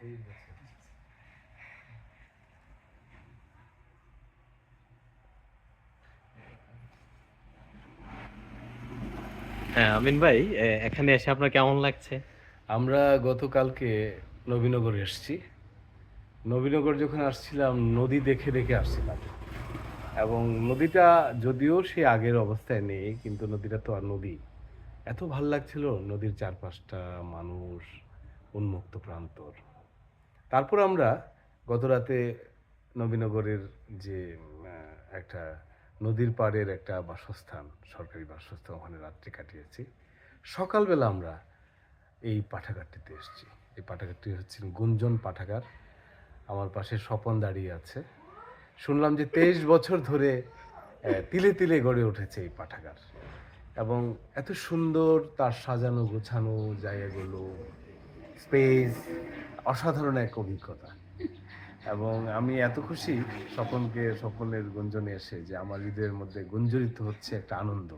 হ্যাঁ আমিন ভাই, এখানে এসে আপনার কেমন লাগছে? আমরা গতকালকে নবীনগর এসেছি। নবীনগর যখন আসছিলাম নদী দেখে দেখে আসছিলাম, এবং নদীটা যদিও সে আগের অবস্থায় নেই, কিন্তু নদীটা তো আর নদী। এত ভাল লাগছিল নদীর চারপাশটা, মানুষ, উন্মুক্ত প্রান্তর। তারপর আমরা গতরাতে নবীনগরের যে একটা নদীর পাড়ের একটা বাসস্থান, সরকারি বাসস্থান, ওখানে রাত্রি কাটিয়েছি। সকালবেলা আমরা এই পাঠাগারটিতে এসেছি। এই পাঠাগারটি হচ্ছে গুঞ্জন পাঠাগার। আমার পাশে স্বপন দাঁড়িয়ে আছে। শুনলাম যে 23 বছর ধরে তিলে তিলে গড়ে উঠেছে এই পাঠাগার, এবং এত সুন্দর তার সাজানো গোছানো জায়গাগুলো, স্পেস, অসাধারণ এক অভিজ্ঞতা। এবং আমি এত খুশি স্বপনের গুঞ্জনে এসে, যে আমার হৃদয়ের মধ্যে গুঞ্জরিত হচ্ছে একটা আনন্দ।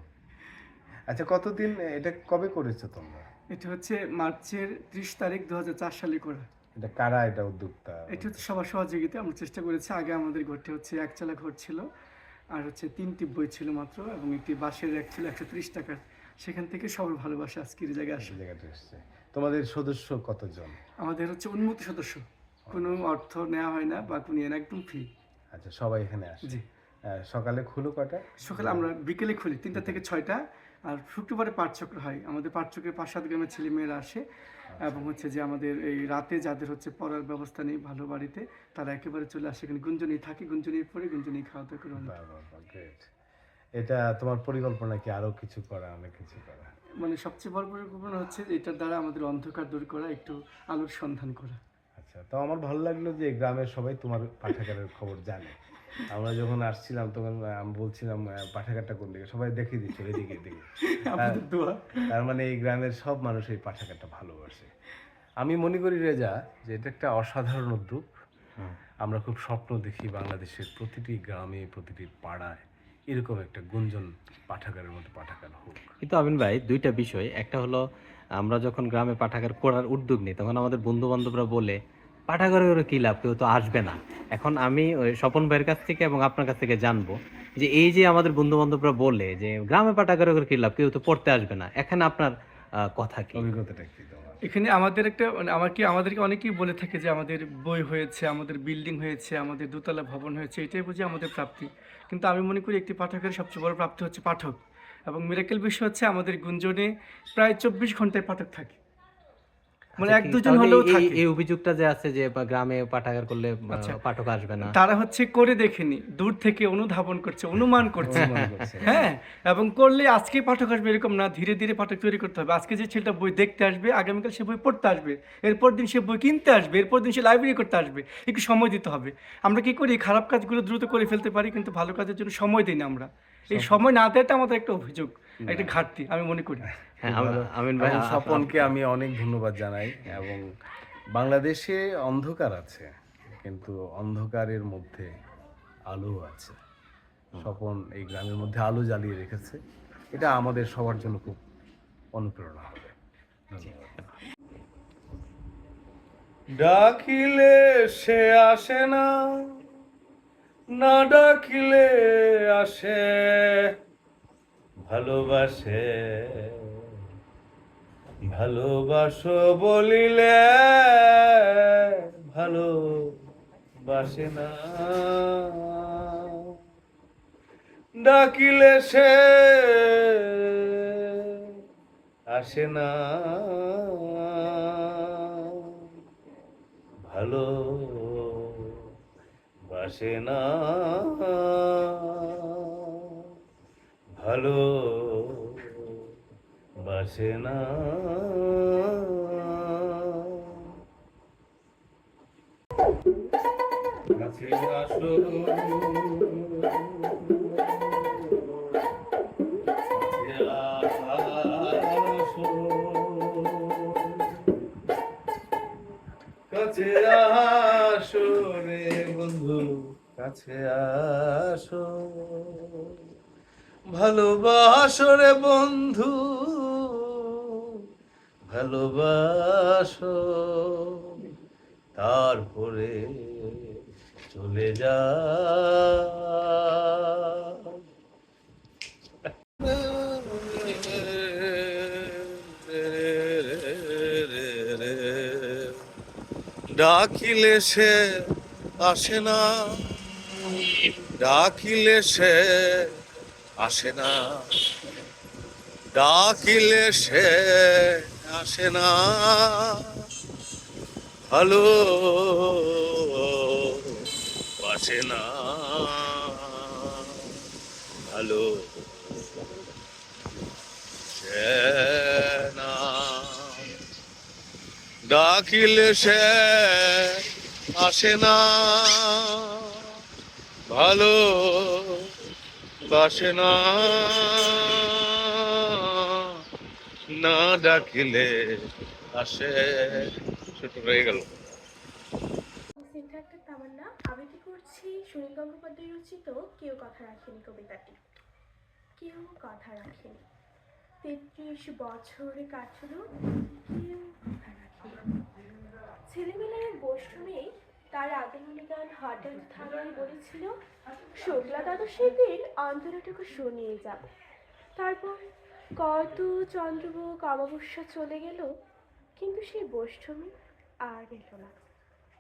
আচ্ছা, কতদিন এটা কবে করেছো তোমরা? এটা হচ্ছে মার্চের 30 তারিখ 2004 সালে করা। এটা কারা এটা উদ্যোক্তা? এটা হচ্ছে সবার সহযোগিতা আমরা চেষ্টা করেছি। আগে আমাদের ঘরটি হচ্ছে একচালা ঘর ছিল, আর হচ্ছে 3টি বই ছিল মাত্র, এবং একটি বাঁশের র্যাক ছিল 130 টাকার। সেখান থেকে সবার ভালোবাসা আজকের এই জায়গায় আসে। জায়গাটা এসছে। তোমাদের সদস্য কতজন? আমাদের হচ্ছে উন্মুক্ত সদস্য, কোনো অর্থ নেওয়া হয় না বা কোনো একদম ফ্রি। আচ্ছা, সবাই এখানে আসে। জি। সকালে খুলো কটা? সকালে আমরা বিকেলে খুলি 3টা থেকে 6টা, আর শুক্রবারে পাঠচক্র হয়। আমাদের পাঠচক্রের 5-7 গ্রামের ছেলেমেয়েরা আসে, এবং হচ্ছে যে আমাদের এই রাতে যাদের হচ্ছে পড়ার ব্যবস্থা নেই ভালো বাড়িতে, তারা একেবারে চলে আসে এখানে, গুঞ্জনেই থাকে, গুঞ্জনেই পড়ে, গুঞ্জনেই খাওয়া দাওয়া করে। বাহ বাহ বাহ, গ্রেট। এটা তোমার পরিকল্পনা কি আরো কিছু করা, অনেক কিছু করা? মানে সবচেয়ে বড় পরিকল্পনা হচ্ছে যে এটার দ্বারা আমাদের অন্ধকার দূর করা, একটু আলোর সন্ধান করা। আচ্ছা, তো আমার ভালো লাগলো যে গ্রামের সবাই তোমার পাঠাগারের খবর জানে। আমরা যখন আসছিলাম তখন আমি বলছিলাম পাঠাগারটা কোন দিকে, সবাই দেখিয়ে দিচ্ছ এদিকে এদিকে। আপনাদের দোয়া। তার মানে এই গ্রামের সব মানুষ এই পাঠাগারটা ভালোবাসে। আমি মনে করি রেজা, যে এটা একটা অসাধারণ উদ্যোগ। আমরা খুব স্বপ্ন দেখি বাংলাদেশের প্রতিটি গ্রামে, প্রতিটি পাড়ায় এরকম একটা গুঞ্জন পাঠাগারের মতো পাঠাগার হোক। কিন্তু আমিন ভাই, দুইটা বিষয়। একটা হলো, আমরা যখন গ্রামে পাঠাগার করার উদ্যোগ নিই তখন আমাদের বন্ধু বান্ধবরা বলে পাঠাগারে ওরা কি লাভ, কেউ তো আসবে না। এখন আমি ওই স্বপন ভাইয়ের কাছ থেকে এবং আপনার কাছ থেকে জানবো যে এই যে আমাদের বন্ধু বান্ধবরা বলে যে গ্রামে পাঠাগারে ওরা কি লাভ, কেউ তো পড়তে আসবে না, এখানে আপনার কথা কি? অভিজ্ঞতাটা কি তোমার? এখানে আমাদের একটা মানে আমাদেরকে অনেকেই বলে থাকে যে আমাদের বই হয়েছে, আমাদের বিল্ডিং হয়েছে, আমাদের দোতলা ভবন হয়েছে, এটাই বুঝি আমাদের প্রাপ্তি। কিন্তু আমি মনে করি একটি পাঠকের সবচেয়ে বড় প্রাপ্তি হচ্ছে পাঠক। এবং মিরাকেল বিষয় হচ্ছে আমাদের গুঞ্জনে প্রায় 24 ঘন্টায় পাঠক থাকে, মানে আচ্ছা, 1-2 জন তাহলে হলেও এই থাকে। এই অভিযোগটা যে আছে যে গ্রামে পাঠাগার করলে আচ্ছা, পাঠক আসবে না, তারা হচ্ছে করে দেখেনি, দূর থেকে অনুধাবন করছে, অনুমান করছে। অনুমান করছে। হ্যাঁ, এবং করলে আজকে পাঠক আসবে এরকম না, ধীরে ধীরে পাঠক তৈরি করতে হবে। আজকে যে ছেলেটা বই দেখতে আসবে, আগামীকাল সে বই পড়তে আসবে, এরপর দিন সে বই কিনতে আসবে, এরপর দিন সে লাইব্রেরি করতে আসবে। একটু সময় দিতে হবে। আমরা কি করি, খারাপ কাজগুলো দ্রুত করে ফেলতে পারি, কিন্তু ভালো কাজের জন্য সময় দিই না আমরা। এই সময় না দেওয়াটা আমাদের একটা অভিযোগ, একটা ঘাটতি আমি মনে করি। হ্যাঁ খুব ভালো। আমিন ভাই, এবং স্বপনকে আমি অনেক ধন্যবাদ জানাই। এবং বাংলাদেশে অন্ধকার আছে, কিন্তু অন্ধকারের মধ্যে আলো আছে। স্বপন এই গ্রামের মধ্যে আলো জ্বালিয়ে রেখেছে। এটা আমাদের সবার জন্য খুব অনুপ্রেরণা হবে। ধন্যবাদ। ডাকিলে সে আসে না, না ডাকিলে আসে, ভালোবাসে, ভালোবাসো বলিলে ভালোবাসে না, ডাকিলে সে আসে না, ভালোবাসে না, ভালোবাসে না। কাছে আসো, কাছে আসো রে বন্ধু, কাছে আসো, ভালোবাসো রে বন্ধু, ভালোবাসো, তারপরে চলে যা। ডাকিলে সে আসে না, ডাকিলে সে আসে না, ডাকিলে সে আসে না, ভালো বাসে না, ভালো সে না, ডাকিলে সে আসে না, ভালো বাসে না, না ডাকিলে আসে। ছোট হয়ে গেল। সিনথিয়া তামান্না আবৃত্তি করছি সুনীল গঙ্গোপাধ্যায় রচিত কেউ কথা রাখেনি কবিতাটি। কেউ কথা রাখেনি, ৩৩ বছর কাটল, কেউ কথা রাখেনি। ছেলেমেলার গোষ্ঠী তার আগমনী গান হঠাৎ থামায় বলেছিল, শুক্লা দ্বাদশীর দিন অন্তরটুকু শুনিয়ে যাব। তারপর কত চন্দ্রবোক অমাবস্যা চলে গেল, কিন্তু সেই বৈষ্ণবী আর এলো না।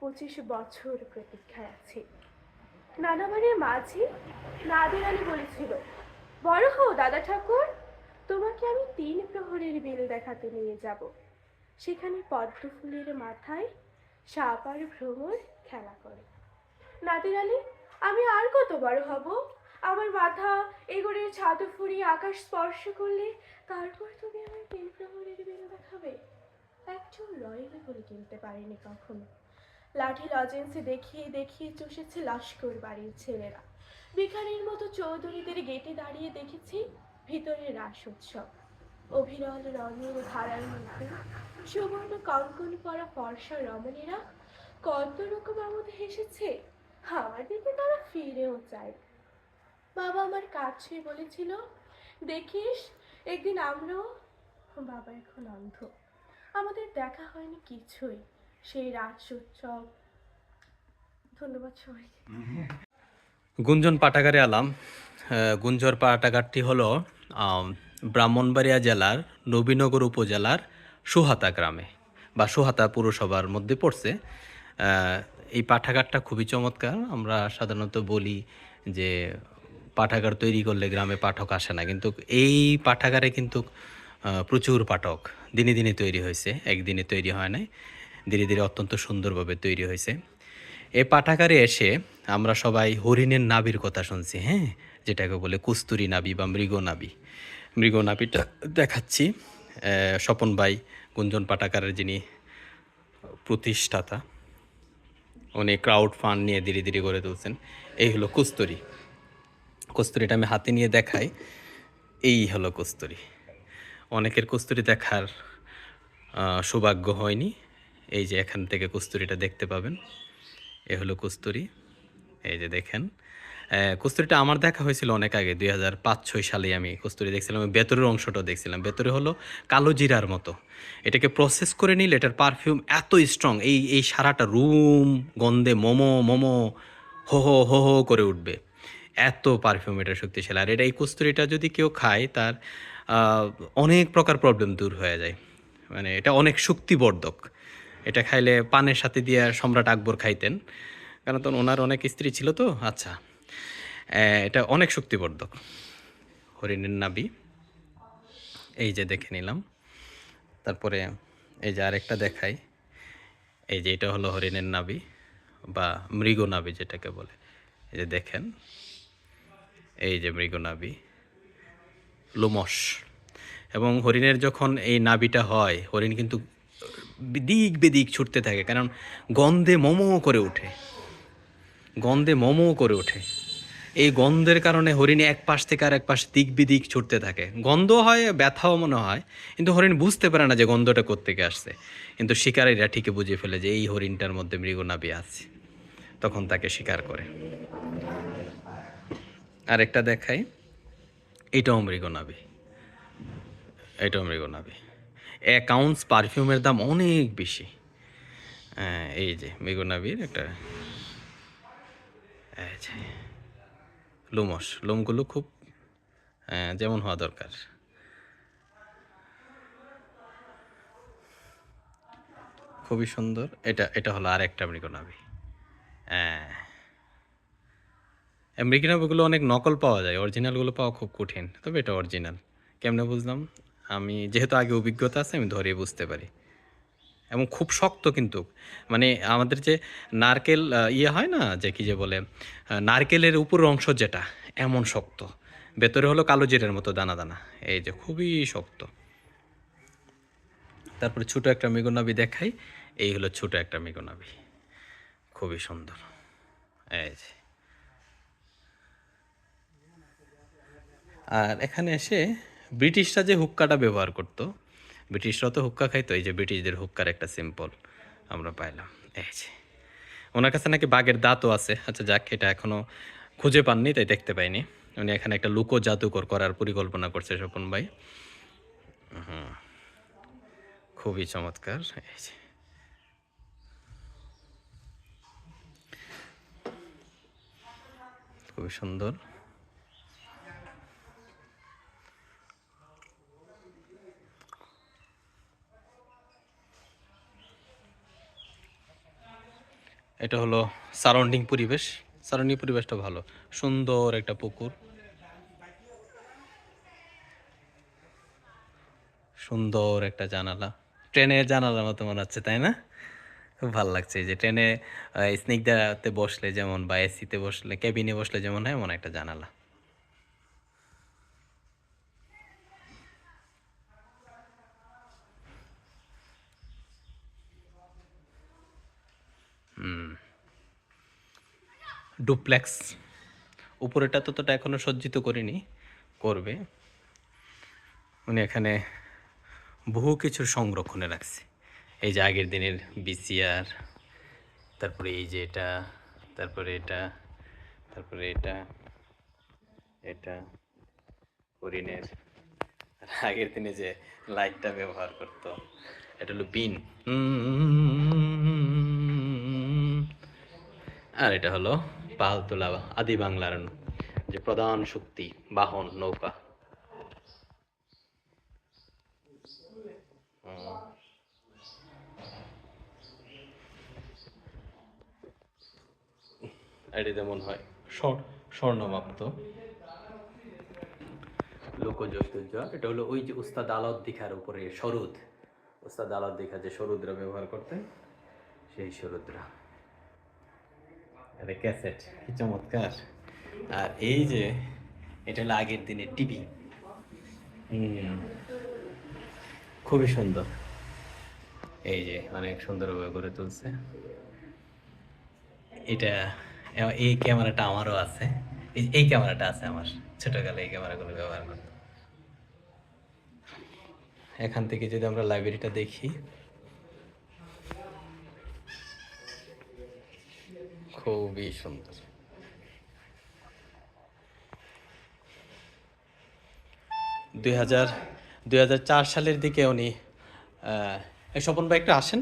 25 বছর প্রতীক্ষায় আছে। নানাবাড়ির মাঝি নাদের আলী বলেছিল, বড় হও দাদা ঠাকুর, তোমাকে আমি 3 প্রহরের বিল দেখাতে নিয়ে যাব। সেখানে পদ্ম ফুলের মাথায় সাপ আর ভ্রমর খেলা করে। নাদের আলী, আমি আর কত বড় হব? আমার মাথা এগোড়ে ছাদ ফুরিয়ে আকাশ স্পর্শ করলে তারপর তুমি আমার 3 প্রহরের বিল দেখাবে। একটু রয়েল করে কিনতে পারিনি কখনো। লাঠি লজেন্সে দেখিয়ে দেখিয়ে চষেছে লস্কর বাড়ির ছেলেরা। ভিখারির মতো চৌধুরীদের গেটে দাঁড়িয়ে দেখেছি ভিতরে রাস উৎসব। অভিরল রঙের ধারার মধ্যে সুবর্ণ কঙ্কন পরা ফর্সা রমণীরা কত রকম আমোদে হেসেছে। আমার দিকে তারা ফিরেও চায়। বাবা আমার কাজ ছুঁয়ে বলেছিল, দেখিস একদিন আমরাও। বাবা এখন অন্ধ, আমাদের দেখা হয়নি কিছুই সেই রাস উৎসব। ধন্যবাদ সবাইকে। গুঞ্জন পাঠাগারে আলাম। গুঞ্জর পাঠাগারটি হলো ব্রাহ্মণবাড়িয়া জেলার নবীনগর উপজেলার সুহাতা গ্রামে বা সুহাতা পুরসভার মধ্যে পড়ছে। এই পাঠাগারটা খুবই চমৎকার। আমরা সাধারণত বলি যে পাঠাগার তৈরি করলে গ্রামে পাঠক আসে না, কিন্তু এই পাঠাগারে কিন্তু প্রচুর পাঠক দিনে দিনে তৈরি হয়েছে, একদিনে তৈরি হয় নাই, ধীরে ধীরে অত্যন্ত সুন্দরভাবে তৈরি হয়েছে। এই পাঠাগারে এসে আমরা সবাই হরিণের নাভির কথা শুনছি, হ্যাঁ, যেটাকে বলে কস্তুরী নাভি বা মৃগনাভি। মৃগনাভিটা দেখাচ্ছি। স্বপন ভাই গুঞ্জন পাঠাগারের যিনি প্রতিষ্ঠাতা, উনি ক্রাউড ফান্ড নিয়ে ধীরে ধীরে গড়ে তুলছেন। এই হলো কস্তুরী। কস্তুরীটা আমি হাতে নিয়ে দেখাই। এই হলো কস্তুরী। অনেকের কস্তুরী দেখার সৌভাগ্য হয়নি। এই যে এখান থেকে কস্তুরীটা দেখতে পাবেন। এ হলো কস্তুরী। এই যে দেখেন, কস্তুরীটা আমার দেখা হয়েছিল অনেক আগে, 2005-06 সালে আমি কস্তুরী দেখছিলাম। ভেতরের অংশটাও দেখছিলাম। ভেতরে হলো কালো জিরার মতো। এটাকে প্রসেস করে নিলে এটার পারফিউম এত স্ট্রং, এই সারাটা রুম গন্ধে মোমো মোমো হো হো হো হো করে উঠবে, এত পারফিউম এটা শক্তিশালী। আর এটা এই কস্তুরীটা যদি কেউ খায় তার অনেক প্রকার প্রবলেম দূর হয়ে যায়। মানে এটা অনেক শক্তিবর্ধক। এটা খাইলে পানের সাথে দিয়ে সম্রাট আকবর খাইতেন, কারণ তখন ওনার অনেক স্ত্রী ছিল তো। আচ্ছা, এটা অনেক শক্তিবর্ধক। হরিণের নাভি এই যে দেখে নিলাম। তারপরে এই যে আরেকটা দেখাই। এই যে এটা হলো হরিণের নাভি বা মৃগনাভি যেটাকে বলে। এই যে দেখেন, এই যে মৃগনাভি, লোমশ। এবং হরিণের যখন এই নাভিটা হয়, হরিণ কিন্তু দিক বেদিক ছুটতে থাকে, কারণ গন্ধে মোমো করে ওঠে, গন্ধে মোমো করে ওঠে। এই গন্ধের কারণে হরিণ এক পাশ থেকে আর এক পাশ দিক বিদিক ছুটতে থাকে। গন্ধ হয়, ব্যথাও মনে হয়, কিন্তু হরিণ বুঝতে পারে না যে গন্ধটা কোত্থেকে আসছে। কিন্তু শিকারীরা ঠিকই বুঝে ফেলে যে এই হরিণটার মধ্যে মৃগনাভি আছে, তখন তাকে শিকার করে। আরেকটা দেখাই, এটাও মৃগনাভি, এটাও মৃগনাভি। 1 আউন্স পারফিউমের দাম অনেক বেশি। এই যে মৃগনাভির একটা এই যে লোমশ, লোমগুলো খুব যেমন হওয়া দরকার। খুবই সুন্দর। এটা এটা হলো আর একটা মৃগনাভি। মৃগনাভিগুলো অনেক নকল পাওয়া যায়, অরিজিনালগুলো পাওয়া খুব কঠিন, তবে এটা অরিজিনাল। কেমনে বুঝলাম? আমি যেহেতু আগে অভিজ্ঞতা আছে, আমি ধরে বুঝতে পারি। এবং খুব শক্ত কিন্তু, মানে আমাদের যে নারকেল ইয়ে হয় না, যে কি যে বলে নারকেলের উপরের অংশ যেটা এমন শক্ত, ভেতরে হলো কালো জিরের মতো দানা দানা, এই যে খুবই শক্ত। তারপরে ছোট একটা মৃগনাভি দেখাই, এই হলো ছোট একটা মৃগনাভি, খুবই সুন্দর। এই যে আর এখানে এসে ব্রিটিশরা যে হুক্কাটা ব্যবহার করতো, ব্রিটিশরা তো হুক্কা খাইতো, এই যে ব্রিটিশদের হুক্কার একটা সিম্পল আমরা পাইলাম। এই যে ওনার কাছে নাকি বাঘের দাঁতও আছে। আচ্ছা যাক, এটা এখনও খুঁজে পাননি তাই দেখতে পাইনি। উনি এখানে একটা লুকো জাদুকর করার পরিকল্পনা করছে স্বপন ভাই। খুবই চমৎকার। এই যে খুবই সুন্দর। এটা হলো সারাউন্ডিং পরিবেশ, সারাউন্ডিং পরিবেশটা ভালো, সুন্দর একটা পুকুর, সুন্দর একটা জানালা, ট্রেনের জানালার মতো মনে হচ্ছে, তাই না? খুব ভালো লাগছে। এই যে ট্রেনে স্নিগ্ধাতে বসলে যেমন, বা এসিতে বসলে, ক্যাবিনে বসলে যেমন হয়, এমন একটা জানালা। ডুপ্লেক্স, উপরেটা ততটা এখনো সজ্জিত করিনি, করবে। উনি এখানে বহু কিছুর সংরক্ষণে রাখছে। এই যে আগের দিনের বিসিআর, তারপরে এই যে এটা, তারপরে এটা, তারপরে এটা, এটা হরিণের, আর আগের দিনে যে লাইটটা ব্যবহার করতো, এটা হলো বিন। আর এটা হলো পালতোলা আদি বাংলার যে প্রধান শক্তি বাহন, নৌকা। এটা যেমন হয় স্বর্ণমাপ্ত লোকজ ঐতিহ্য। এটা হলো ওই যে উস্তাদ আলাউদ্দিন দিখার উপরে সরুদ, উস্তাদ আলাউদ্দিন দিখা যে সরুদরা ব্যবহার করতেন, সেই সরুদরা। এটা ক্যাসেট, কি চমৎকার। আর এই যে এটা হলো আগের দিনের টিভি, খুবই সুন্দর। এই যে অনেক সুন্দরভাবে গড়ে তুলছে এটা। এই ক্যামেরাটা আমারও আছে, এই ক্যামেরাটা আছে আমার, ছোটকালে এই ক্যামেরাগুলো ব্যবহার করতাম। এখান থেকে যদি আমরা লাইব্রেরিটা দেখি, খুবই সুন্দর। 2004 সালের দিকে উনি এই স্বপন ভাই একটু আসেন।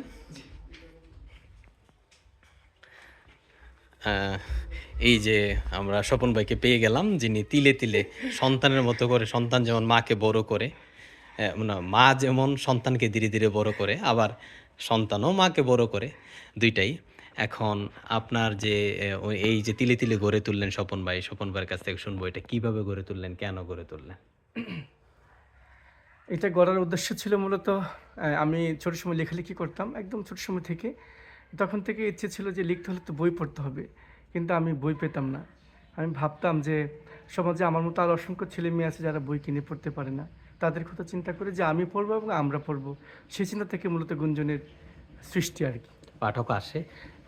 এই যে আমরা স্বপন ভাইকে পেয়ে গেলাম, যিনি তিলে তিলে সন্তানের মতো করে, সন্তান যেমন মাকে বড় করে, না মা যেমন সন্তানকে ধীরে ধীরে বড় করে, আবার সন্তানও মাকে বড় করে, দুইটাই। এখন আপনার যে এই যে তিলে তিলে গড়ে তুললেন স্বপন ভাই, স্বপন ভাইয়ের কাছ থেকে শুনবো এটা কিভাবে গড়ে তুললেন, কেন গড়ে তুললেন? এটা গড়ার উদ্দেশ্য ছিল মূলত, আমি ছোট সময় লেখালেখি করতাম একদম ছোট সময় থেকে। তখন থেকে ইচ্ছে ছিল যে লিখতে হলে তো বই পড়তে হবে, কিন্তু আমি বই পেতাম না। আমি ভাবতাম যে সমাজে আমার মতো আরও অসংখ্য ছেলে মেয়ে আছে যারা বই কিনে পড়তে পারে না, তাদের কথা চিন্তা করে যে আমি পড়বো এবং আমরা পড়বো, সেই চিন্তা থেকে মূলত গুঞ্জনের সৃষ্টি আর কি। পাঠক আসে,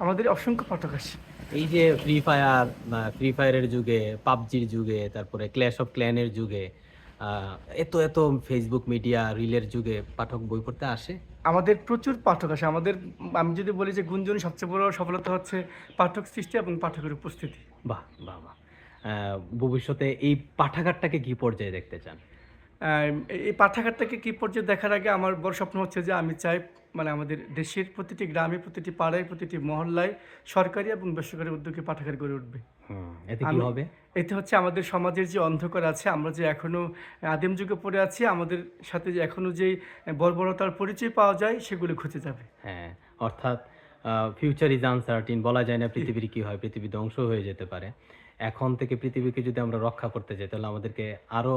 আমাদের অসংখ্য পাঠক আসে। এই যে ফ্রি ফায়ারের যুগে, পাবজির যুগে, তারপরে ক্ল্যাশ অফ ক্ল্যানের যুগে, এত এত ফেসবুক মিডিয়া রিলের যুগে পাঠক বই পড়তে আসে। আমাদের প্রচুর পাঠক আসে। আমাদের, আমি যদি বলি যে গুঞ্জনের সবচেয়ে বড় সফলতা হচ্ছে পাঠক সৃষ্টি এবং পাঠকের উপস্থিতি। বাহ বাহ বাহ। ভবিষ্যতে এই পাঠাগারটাকে কি পর্যায়ে দেখতে চান? এই পাঠাগারটাকে কী পর্যায়ে দেখার আগে আমার বড় স্বপ্ন হচ্ছে যে আমি চাই মানে আমাদের দেশের প্রতিটি গ্রামে, প্রতিটি পাড়ায়, প্রতিটি মহল্লায় সরকারি এবং বেসরকারি উদ্যোগে পাঠাগার গড়ে উঠবে। এতে কি আমি- হবে? এতে হচ্ছে আমাদের সমাজের যে অন্ধকার আছে, আমরা যে এখনো আদিম যুগে পড়ে আছি, আমাদের সাথে যে এখনো যে বর্বরতার পরিচয় পাওয়া যায় সেগুলো ঘুচে যাবে। হ্যাঁ, অর্থাৎ ফিউচার ইজ আনসার্টিন, বলা যায় না পৃথিবীর কি হয়, পৃথিবী ধ্বংস হয়ে যেতে পারে। এখন থেকে পৃথিবীকে যদি আমরা রক্ষা করতে যাই তাহলে আমাদেরকে আরো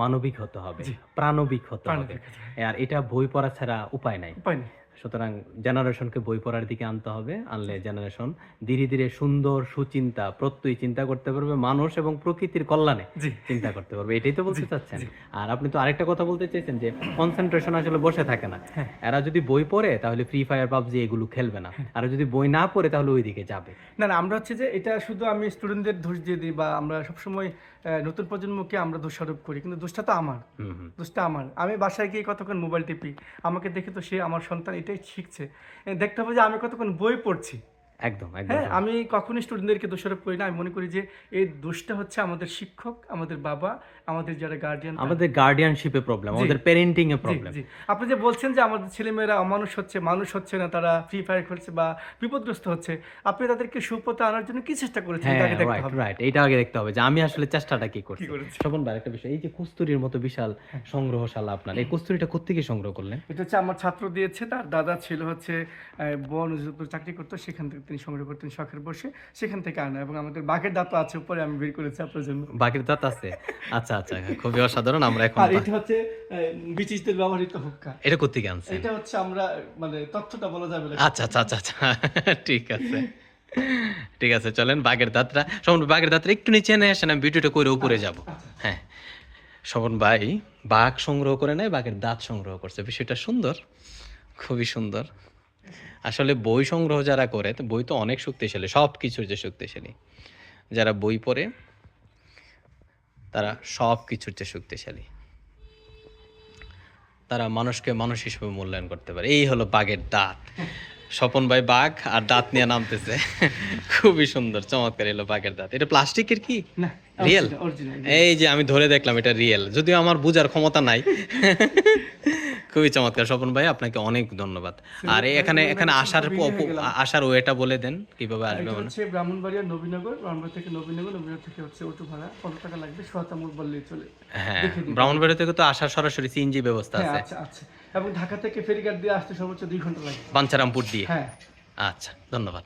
মানবিক হতে হবে, প্রাণবিক হতে হবে। প্রাণবিক হতে আর এটা বই পড়া ছাড়া উপায় নাই। উপায় নেই। সুতরাং জেনারেশনকে বই পড়ার দিকে আনতে হবে, আনলে জেনারেশন ধীরে ধীরে সুন্দর সুচিন্তা প্রত্যয়ী চিন্তা করতে পারবে, মানুষ এবং প্রকৃতির কল্যাণে জি। চিন্তা করতে পারবে। এটাই তো বলতে জি, চাচ্ছেন। জি। আর আপনি তো আরেকটা কথা বলতে চাইছেন যে কনসেন্ট্রেশন আসলে বসে থাকে না। হ্যাঁ। এরা যদি বই পড়ে তাহলে ফ্রি ফায়ার পাবজি এগুলো খেলবে না, আর যদি বই না পড়ে তাহলে ওই দিকে যাবে। না না, আমরা হচ্ছে যে এটা শুধু আমি স্টুডেন্টদের দোষ দিয়ে দিই, বা আমরা সবসময় নতুন প্রজন্মকে আমরা দোষারোপ করি, কিন্তু দোষটা তো আমার। হুম হুম। দোষটা আমার। আমি বাসায় গিয়ে কতক্ষণ মোবাইল টিপি, আমাকে দেখে তো সে, আমার সন্তান এটাই শিখছে। দেখতে হবে যে আমি কতক্ষণ বই পড়ছি। একদম একদম। হ্যাঁ, আমি কখনোই স্টুডেন্টদেরকে দোষারোপ করি না। আমি মনে করি যে এই দোষটা হচ্ছে আমাদের শিক্ষক, আমাদের বাবা, আমাদের যারা গার্ডিয়ান। আমাদের গার্ডিয়ানশিপে প্রবলেম, জি। আমাদের প্যারেন্টিং এ জি, প্রবলেম। জি। আপনি যে বলছেন যে আমাদের ছেলেমেয়েরা অমানুষ হচ্ছে, মানুষ হচ্ছে না, তারা ফ্রি ফায়ার খেলছে বা বিপদগ্রস্ত হচ্ছে, আপনি তাদেরকে সুপথে আনার জন্য কি চেষ্টা করেছেন হ্যাঁ, এটা আগে দেখতে রাইট হবে। রাইট, এটা আগে দেখতে হবে যে আমি আসলে চেষ্টাটা কি করছি। কি করেছি। স্বপন ভাই, একটা বিষয়, এই যে কস্তুরীর মতো বিশাল সংগ্রহশালা আপনার, এই কস্তুরীটা কোত্থেকে সংগ্রহ করলেন? এটা হচ্ছে আমার ছাত্র দিয়েছে, তার দাদা ছিল হচ্ছে বন অধিদপ্তর চাকরি করতো, সেখান থেকে তিনি সংগ্রহ করতেন শখের বসে, সেখান থেকে আনা। এবং আমাদের বাঘের দাঁতও আছে উপরে, আমি বের করেছি আপনার জন্য। বাকির দাঁত আছে? আচ্ছা আচ্ছা, খুবই অসাধারণ। আমরা এখন আর এটা হচ্ছে ব্রিটিশদের ব্যবহৃত হুক্কা। এটা কোত্থেকে আনছেন? এটা হচ্ছে আমরা মানে তথ্যটা বলা যাবে না। আচ্ছা আচ্ছা আচ্ছা আচ্ছা, ঠিক আছে ঠিক আছে, চলেন বাঘের দাঁতটা, স্বপন ভাই, বাঘের দাঁতটা একটু নিচে নিয়ে আসেন, আমি ভিডিওটা করে উপরে যাব। হ্যাঁ, স্বপন ভাই বাঘ সংগ্রহ করে নেয়, বাঘের দাঁত সংগ্রহ করছে, বিষয়টা সুন্দর, খুবই সুন্দর। আসলে বই সংগ্রহ যারা করে, তো বই তো অনেক শক্তিশালী, সব কিছুর যে শক্তিশালী, যারা বই পড়ে তারা সব কিছুর চেয়ে শক্তিশালী, তারা মানুষকে মানুষ হিসেবে মূল্যায়ন করতে পারে। এই হলো বাঘের দাঁত। স্বপন ভাই বাঘ আর দাঁত নিয়ে নামতেছে, খুবই সুন্দর, চমৎকার। এলো বাঘের দাঁত। এটা প্লাস্টিকের কি না, রিয়েল? অরিজিনাল। এই যে আমি ধরে দেখলাম এটা রিয়েল, যদিও আমার বোঝার ক্ষমতা নাই। খুবই চমৎকার স্বপন ভাই, আপনাকে অনেক ধন্যবাদ। আর এখানে এখানে আসার ওয়েটা বলে দেন, কিভাবে আসবে? এটা হচ্ছে ব্রাহ্মণবাড়িয়া নবীনগর, ব্রাহ্মণবাড়ি থেকে নবীনগর, নবীনগর থেকে হচ্ছে অটো ভাড়া কত টাকা লাগবে, সোহাতা মোড় বললেই চলে। হ্যাঁ, দেখে দিন। ব্রাহ্মণবাড়ি থেকে তো আসার সরাসরি সিএনজি ব্যবস্থা হ্যাঁ, আছে, আচ্ছা আচ্ছা। এবং ঢাকা থেকে ফেরিঘাট দিয়ে আসতে সর্বোচ্চ 2 ঘন্টা লাগবে। বাঞ্ছারামপুর দিয়ে। হ্যাঁ। আচ্ছা, ধন্যবাদ।